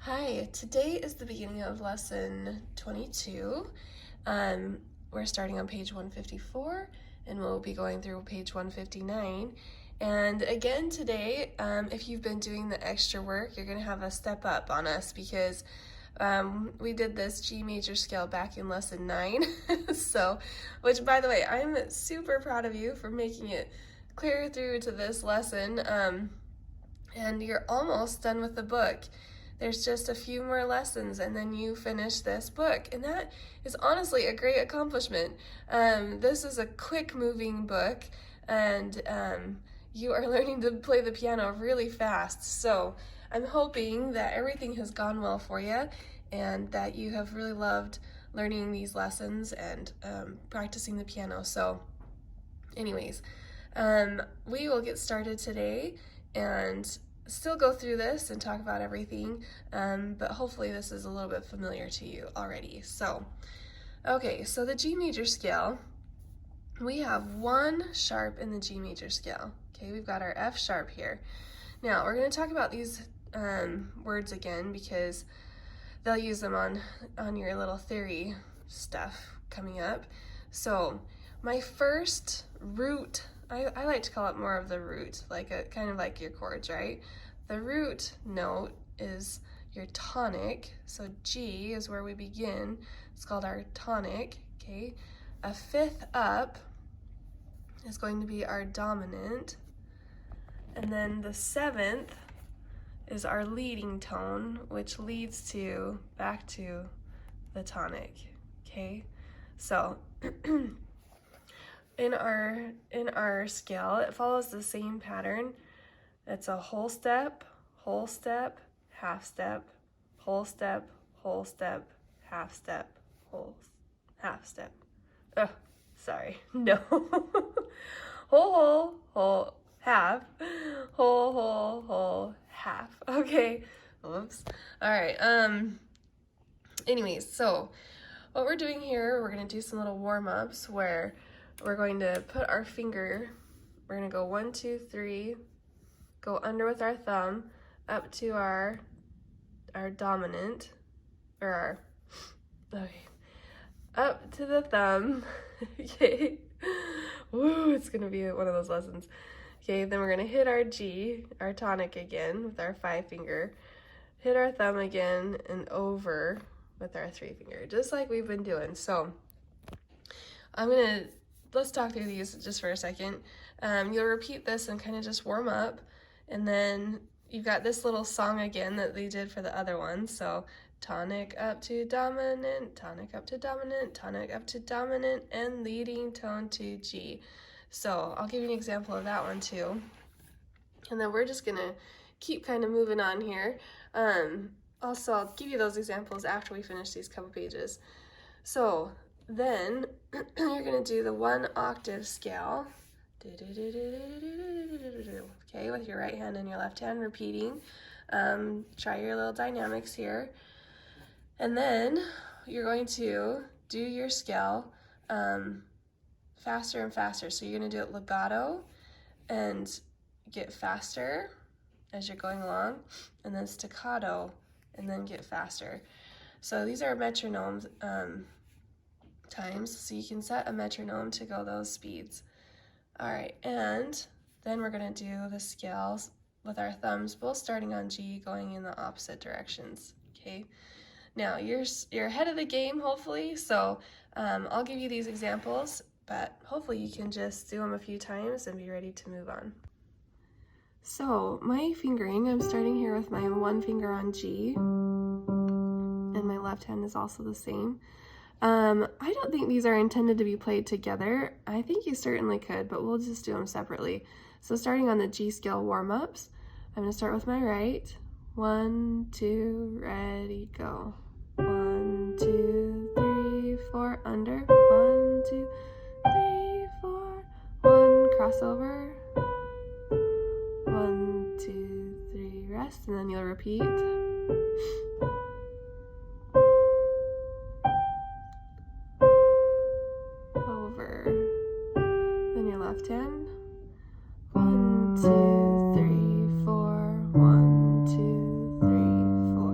Hi, today is the beginning of lesson 22. We're starting on page 154 and we'll be going through page 159. And again today, if you've been doing the extra work, you're going to have a step up on us because we did this G major scale back in lesson 9. Which by the way, I'm super proud of you for making it clear through to this lesson. And you're almost done with the book. There's just a few more lessons and then you finish this book, and that is honestly a great accomplishment. This is a quick moving book, and you are learning to play the piano really fast. So I'm hoping that everything has gone well for you and that you have really loved learning these lessons and practicing the piano. So anyways, we will get started today and still go through this and talk about everything, but hopefully this is a little bit familiar to you already. So the G major scale, we have one sharp in the G major scale. Okay, we've got our F sharp here. Now we're going to talk about these words again because they'll use them on your little theory stuff coming up. So my first root, I like to call it more of the root, kind of like your chords, right? The root note is your tonic, so G is where we begin. It's called our tonic, okay? A fifth up is going to be our dominant, and then the seventh is our leading tone, which leads back to the tonic, okay? So in our scale, it follows the same pattern. It's a whole step, half step, whole step, whole step, half step, half step. Oh, sorry, no. whole, half, whole, half. Okay, whoops. All right, anyways, so what we're doing here, we're gonna do some little warm-ups where we're going to put our finger, we're gonna go 1, 2, 3, go under with our thumb up to our dominant, or up to the thumb. Okay, woo, it's gonna be one of those lessons. Okay, then we're gonna hit our G, our tonic again with our 5 finger, hit our thumb again and over with our 3 finger, just like we've been doing. So let's talk through these just for a second. You'll repeat this and kind of just warm up, and then you've got this little song again that they did for the other one. So tonic up to dominant, tonic up to dominant, tonic up to dominant, and leading tone to G. So I'll give you an example of that one too. And then we're just gonna keep kind of moving on here. Also, I'll give you those examples after we finish these couple pages. So then you're gonna do the 1 octave scale. Okay, with your right hand and your left hand repeating. Try your little dynamics here. And then you're going to do your scale faster and faster. So you're gonna do it legato and get faster as you're going along, and then staccato and then get faster. So these are metronomes times, so you can set a metronome to go those speeds. All right, and then we're gonna do the scales with our thumbs both starting on G, going in the opposite directions, okay? Now, you're ahead of the game, hopefully, so I'll give you these examples, but hopefully you can just do them a few times and be ready to move on. So, my fingering, I'm starting here with my 1 finger on G, and my left hand is also the same. I don't think these are intended to be played together. I think you certainly could, but we'll just do them separately. So starting on the G scale warm-ups, I'm going to start with my right. 1, 2, ready, go. 1, 2, 3, 4, under. 1, 2, 3, 4, 1, crossover. 1, 2, 3, rest, and then you'll repeat. Left hand. 1, 2, 3, 4. 1, 2, 3, 4.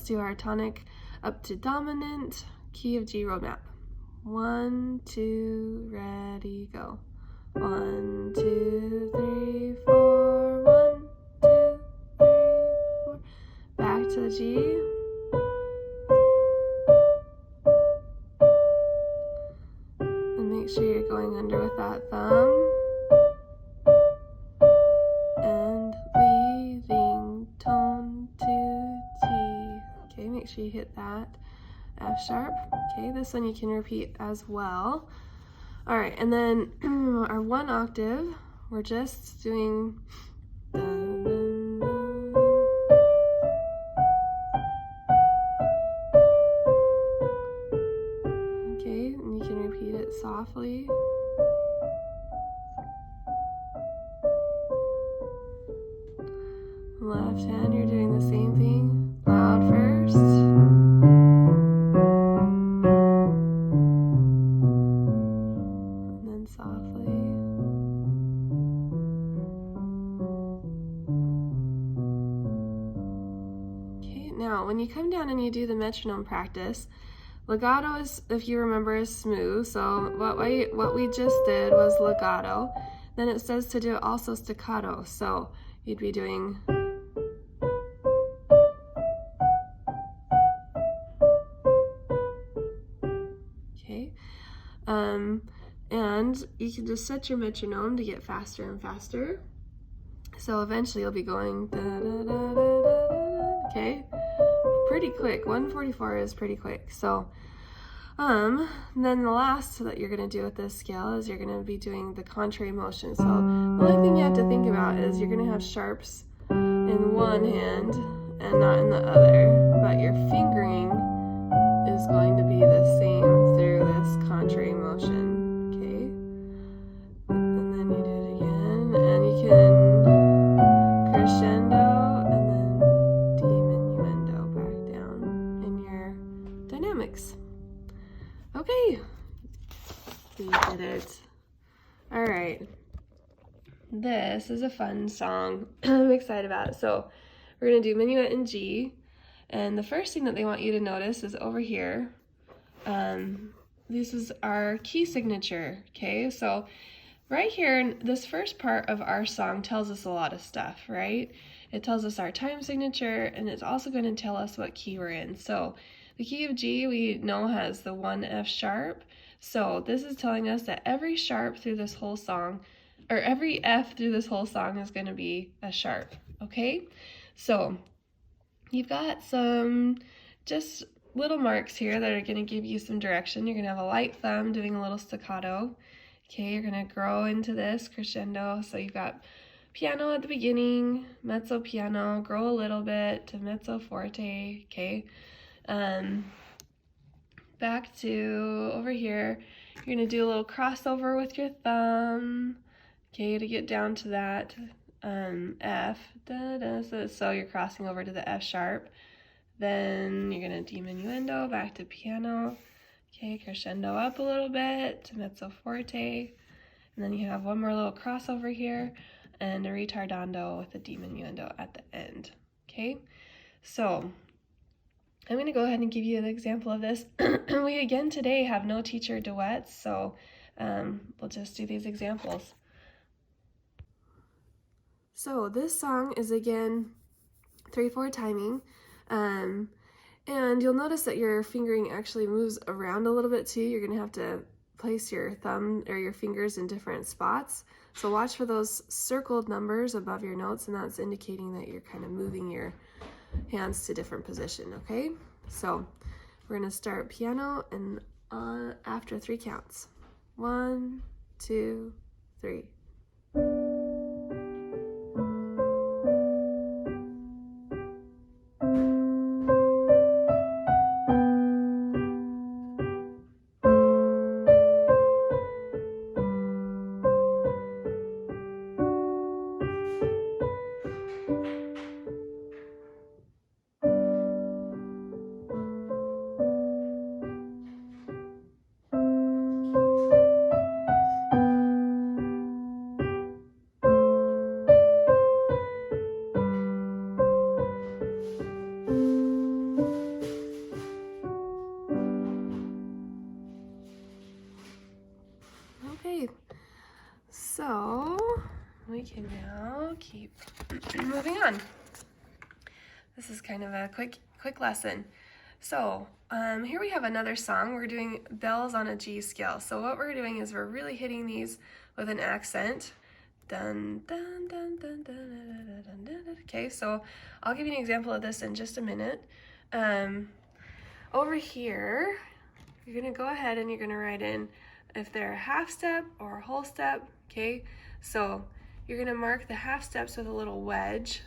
do our tonic up to dominant, key of G roadmap. 1, 2, ready, go. 1, 2, 3, 4. 1, 2, 3, 4. Back to the G. And make sure you're going under with that thumb. And leading tone to G. Okay, make sure you hit that. F sharp. Okay, this one you can repeat as well. All right, and then our 1 octave, we're just doing dun, dun, dun. Okay, and you can repeat it softly. Left hand, you're doing the same thing. Loud first. And then softly. Okay, now when you come down and you do the metronome practice, legato is, if you remember, is smooth. So what we just did was legato. Then it says to do it also staccato. So you'd be doing and you can just set your metronome to get faster and faster. So eventually you'll be going da, da, da, da, da, da, okay, pretty quick. 144 is pretty quick. So then the last that you're going to do with this scale is you're going to be doing the contrary motion. So the only thing you have to think about is you're going to have sharps in one hand and not in the other, but your fingering is going to be the same through this contrary motion, okay? And then you do it again, and you can crescendo and then diminuendo back down in your dynamics. Okay, we did it. All right, this is a fun song. I'm excited about it. So we're gonna do minuet in G. And the first thing that they want you to notice is over here. This is our key signature, okay? So right here, this first part of our song tells us a lot of stuff, right? It tells us our time signature, and it's also going to tell us what key we're in. So the key of G we know has the 1 F sharp. So this is telling us that every sharp through this whole song, or every F through this whole song is going to be a sharp, okay? So you've got some just little marks here that are going to give you some direction. You're going to have a light thumb doing a little staccato. Okay, you're going to grow into this crescendo. So you've got piano at the beginning, mezzo piano, grow a little bit to mezzo forte. Okay, back to over here. You're going to do a little crossover with your thumb. Okay, to get down to that F, da, da, so you're crossing over to the F sharp. Then you're going to diminuendo back to piano. Okay, crescendo up a little bit to mezzo forte. And then you have one more little crossover here and a ritardando with a diminuendo at the end. Okay, so I'm going to go ahead and give you an example of this. We again today have no teacher duets, so we'll just do these examples. So this song is again 3/4 timing, and you'll notice that your fingering actually moves around a little bit too. You're gonna have to place your thumb or your fingers in different spots. So watch for those circled numbers above your notes, and that's indicating that you're kind of moving your hands to different position, okay? So we're gonna start piano and after 3 counts. 1, 2, 3. now keep moving on. This is kind of a quick lesson. So here we have another song. We're doing bells on a G scale. So what we're doing is we're really hitting these with an accent. Dun, dun, dun, dun, dun, dun, dun, dun, dun. Okay, so I'll give you an example of this in just a minute. Over here, you're gonna go ahead and you're gonna write in if they're a half step or a whole step, okay? So you're gonna mark the half steps with a little wedge,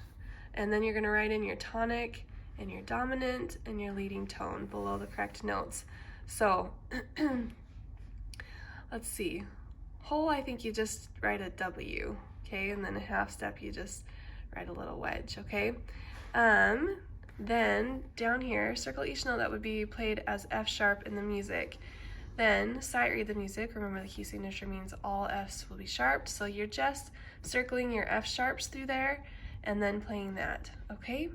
and then you're gonna write in your tonic and your dominant and your leading tone below the correct notes. So let's see. Whole, I think you just write a W, okay? And then a half step, you just write a little wedge, okay? Then down here, circle each note that would be played as F sharp in the music. Then sight read the music. Remember, the key signature means all Fs will be sharped, so you're just circling your F sharps through there and then playing that, okay?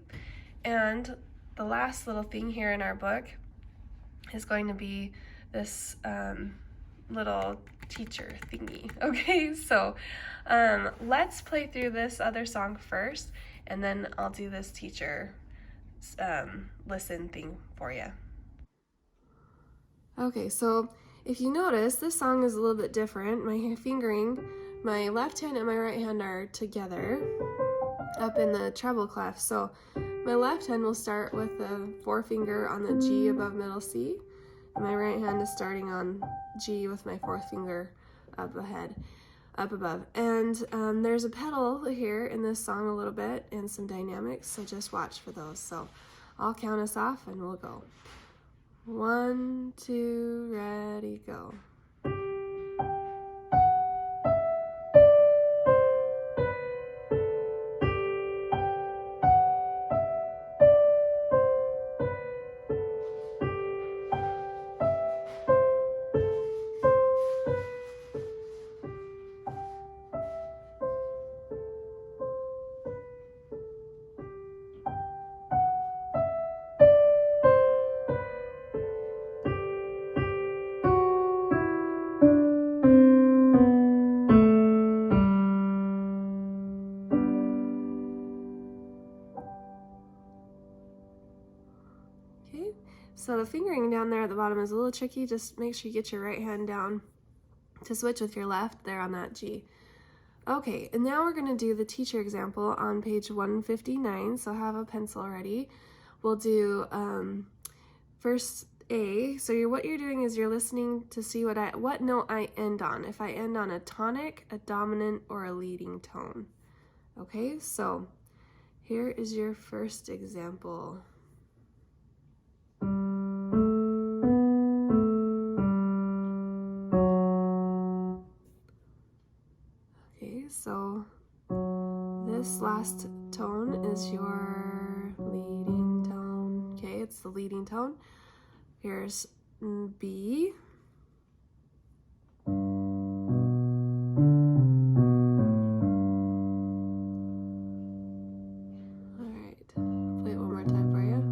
And the last little thing here in our book is going to be this little teacher thingy, okay? So let's play through this other song first, and then I'll do this teacher listen thing for you. Okay, so if you notice, this song is a little bit different. My fingering, my left hand and my right hand are together up in the treble clef. So my left hand will start with the forefinger on the G above middle C, and my right hand is starting on G with my fourth finger up above. And there's a pedal here in this song a little bit and some dynamics, so just watch for those. So I'll count us off and we'll go. 1, 2, ready, go. So the fingering down there at the bottom is a little tricky. Just make sure you get your right hand down to switch with your left there on that G. Okay, and now we're going to do the teacher example on page 159, so have a pencil ready. We'll do first A. So what you're doing is you're listening to see what note I end on. If I end on a tonic, a dominant, or a leading tone. Okay, so here is your first example. So this last tone is your leading tone. Okay, it's the leading tone. Here's B. All right, play it one more time for you.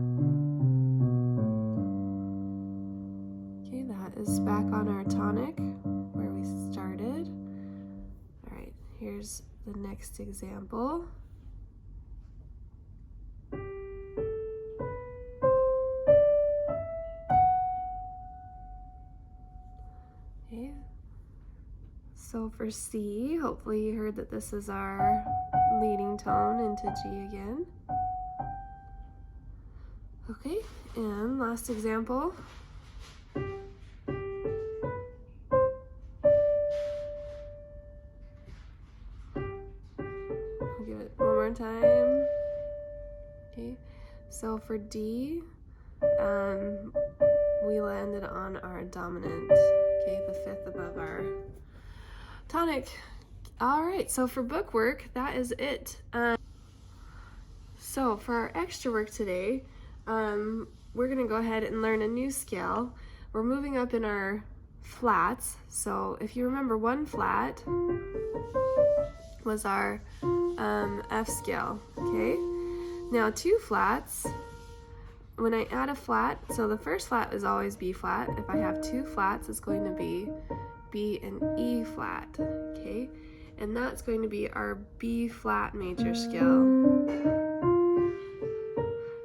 Okay, that is back on our tonic where we started. Here's the next example. Okay. So for C, hopefully you heard that this is our leading tone into G again. Okay, and last example. Time. Okay, so for D, we landed on our dominant, okay, the fifth above our tonic. All right, so for book work, that is it. So for our extra work today, we're gonna go ahead and learn a new scale. We're moving up in our flats. So if you remember, one flat was our F scale, okay? Now two flats, when I add a flat, so the first flat is always B flat. If I have two flats, it's going to be B and E flat, okay? and that's going to be our B flat major scale.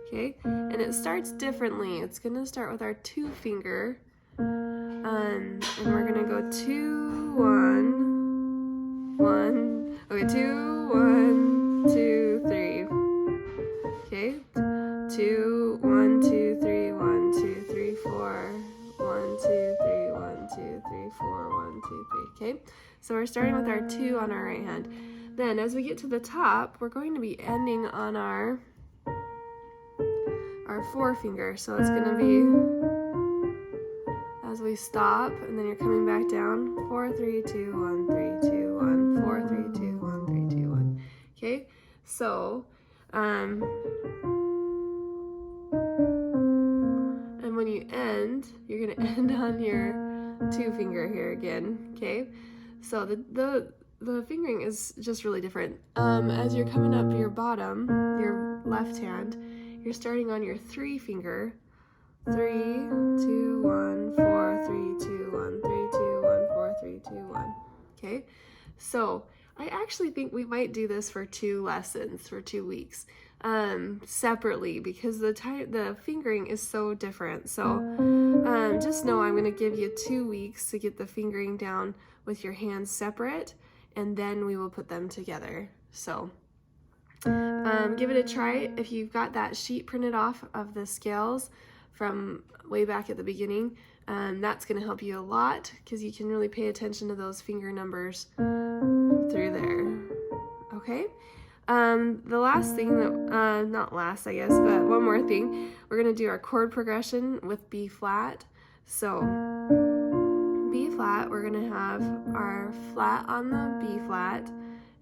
Okay, and it starts differently. It's going to start with our 2 finger, and we're going to go 2, 1, 1, okay, 2, 1, 2, 3, okay, 2, 1, 2, 3, 1, 2, 3, 4, 1, 2, 3, 1, 2, 3, 4, 1, 2, 3, okay, so we're starting with our 2 on our right hand. Then as we get to the top, we're going to be ending on our 4 finger, so it's going to be, as we stop, and then you're coming back down, 4, 3, 2, 1, 3, 2, 1, 4, 3, 2, 1, 3, 2, 1, okay, so, and when you end, you're going to end on your 2 finger here again, okay, so the fingering is just really different. As you're coming up your bottom, your left hand, you're starting on your 3 finger, 3, 2, 1, 4, 3, 2, 1, 3, 2, 1, 4, 3, 2, 1, okay, so I actually think we might do this for 2 lessons, for 2 weeks, separately, because the fingering is so different. So just know I'm going to give you 2 weeks to get the fingering down with your hands separate, and then we will put them together. So give it a try. If you've got that sheet printed off of the scales from way back at the beginning, that's going to help you a lot, because you can really pay attention to those finger numbers through there. Okay, the last thing that, not last I guess, but one more thing, we're going to do our chord progression with B flat. So B flat, we're going to have our flat on the B flat,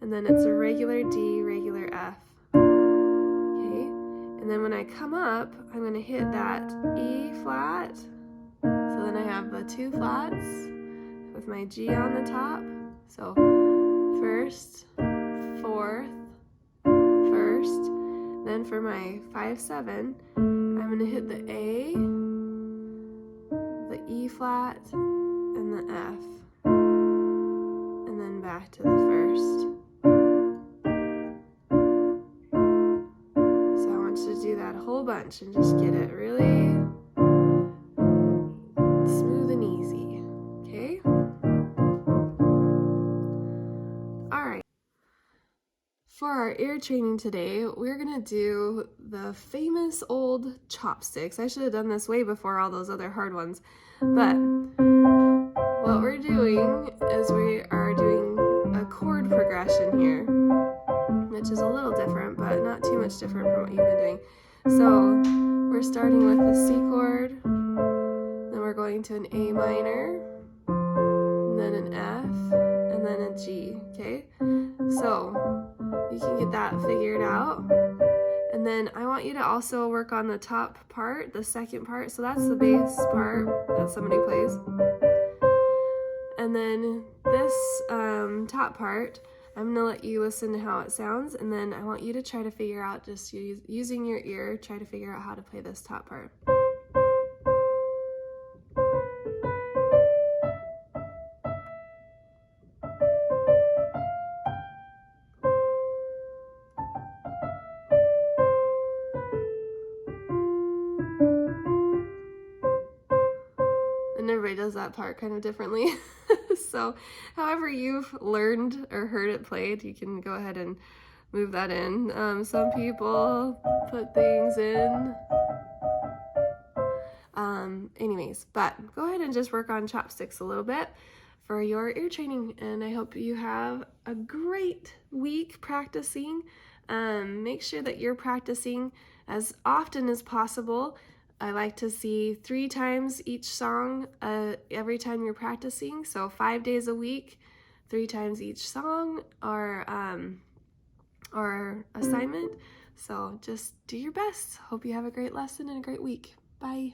and then it's a regular D, regular F. Okay, and then when I come up, I'm going to hit that E flat, so then I have the 2 flats with my G on the top, so 1st, 4th, 1st, then for my 5, 7, I'm going to hit the A, the E flat, and the F, and then back to the 1st. So I want you to do that a whole bunch and just get it really smooth and easy, okay? Alright, for our ear training today, we're going to do the famous old chopsticks. I should have done this way before all those other hard ones, but what we're doing is we are doing a chord progression here, which is a little different, but not too much different from what you've been doing. So we're starting with the C chord, then we're going to an A minor, and then an F, and then a G, okay? So you can get that figured out. And then I want you to also work on the top part, the second part. So that's the bass part that somebody plays. And then this top part, I'm going to let you listen to how it sounds, and then I want you to try to figure out, just using your ear, try to figure out how to play this top part. And everybody does that part kind of differently. So however you've learned or heard it played, you can go ahead and move that in. Some people put things in. Anyways, but go ahead and just work on chopsticks a little bit for your ear training, and I hope you have a great week practicing. Make sure that you're practicing as often as possible. I like to see 3 times each song every time you're practicing, so 5 days a week, 3 times each song or assignment. So just do your best. Hope you have a great lesson and a great week. Bye.